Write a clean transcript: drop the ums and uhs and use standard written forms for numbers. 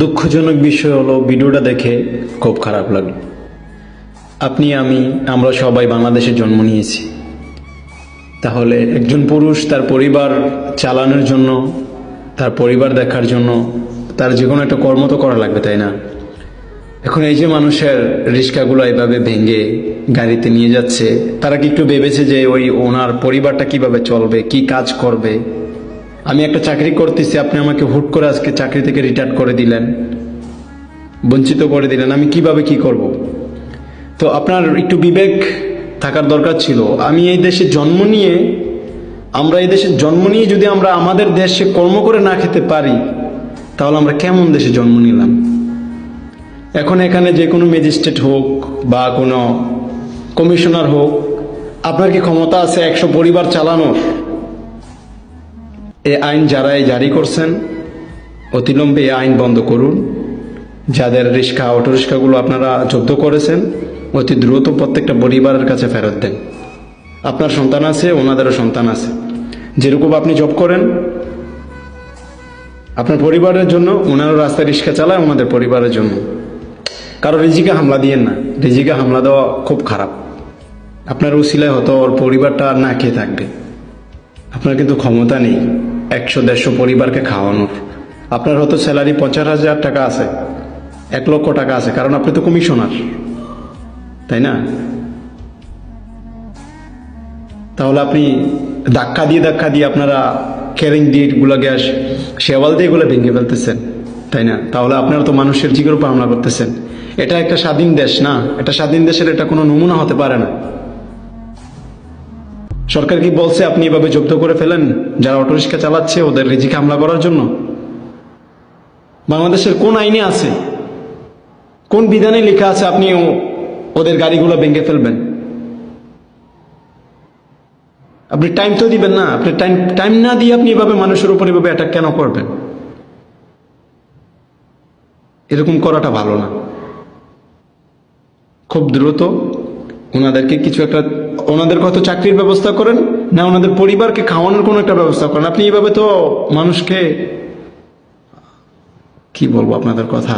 দুঃখজনক বিষয় হলো ভিডিওটা দেখে খুব খারাপ লাগলো। আপনি আমরা সবাই বাংলাদেশে জন্ম নিয়েছি, তাহলে একজন পুরুষ তার পরিবার চালানোর জন্য, তার পরিবার দেখার জন্য তার যে কোনো একটা কর্ম তো করা লাগবে, তাই না? এখন এই যে মানুষের রিস্কাগুলো এভাবে ভেঙে গাড়িতে নিয়ে যাচ্ছে, তারা কি একটু ভেবেছে যে ওনার পরিবারটা কিভাবে চলবে, কি কাজ করবে? আমি একটা চাকরি করতেছি, আপনি আমাকে হুট করে আজকে চাকরি থেকে রিটায়ার করে দিলেন, বঞ্চিত করে দিলেন, আমি কিভাবে কি করব? তো আপনার একটু বিবেক থাকার দরকার ছিল। আমরা এই দেশে জন্ম নিয়ে যদি আমরা আমাদের দেশে কর্ম করে না খেতে পারি, তাহলে আমরা কেমন দেশে জন্ম নিলাম? এখন এখানে যে কোনো ম্যাজিস্ট্রেট হোক বা কোনো কমিশনার হোক, আপনার কি ক্ষমতা আছে 100 পরিবার চালানোর? এই আইন যারা জারি করছেন, অতিলম্বে এই আইন বন্ধ করুন। যাদের অটো রিক্সাগুলো আপনারা জব্দ করেছেন, অতি দ্রুত প্রত্যেকটা পরিবারের কাছে ফেরত দেন। আপনার সন্তান আছে, ওনাদেরও সন্তান আছে। যেরকম আপনি জব করেন আপনার পরিবারের জন্য, ওনারা রাস্তায় রিক্সা চালায় ওনাদের পরিবারের জন্য। কারো রিজিকে হামলা দিয়েন না, রিজিকে হামলা দেওয়া খুব খারাপ। আপনার উসিলায় হয়তো ওর পরিবারটা না খেয়ে থাকবে। আপনার কিন্তু ক্ষমতা নেই 100-150 পরিবারকে খাওয়ানোর। আপনার হয়তো স্যালারি 50,000 টাকা আছে, 1 লক্ষ টাকা আছে, কারণ আপনি তো কমিশনার, তাই না? তাহলে আপনি ধাক্কা দিয়ে আপনারা ক্যারিং দিয়ে গুলো গ্যাস শেওয়াল দিয়ে এগুলো ভেঙে ফেলতেছেন, তাই না? তাহলে আপনারা তো মানুষের জীবনের উপর হামলা করতেছেন। এটা একটা স্বাধীন দেশ না, এটা স্বাধীন দেশের এটা কোনো নমুনা হতে পারে না। সরকার কি বলছে আপনি এভাবে জব্দ করে ফেলেন যারা অটোরিক্সা চালাচ্ছে ওদের রিজিকে হামলা করার জন্য? বাংলাদেশের কোন আইনে আছে, কোন বিধানে লেখা আছে আপনি ওদের গাড়িগুলো ভেঙে ফেলবেন? আপনি টাইম তো দিবেন না। আপনি টাইম না দিয়ে আপনি এভাবে মানুষের উপর এভাবে অ্যাটাক কেন করবেন? এরকম করাটা ভালো না। খুব দ্রুত ওনাদেরকে ওনাদের কত চাকরির ব্যবস্থা করেন, না ওনাদের পরিবারকে খাওয়ানোর কোনো একটা ব্যবস্থা করেন। আপনি এইভাবে তো মানুষকে, কি বলবো আপনাদের কথা।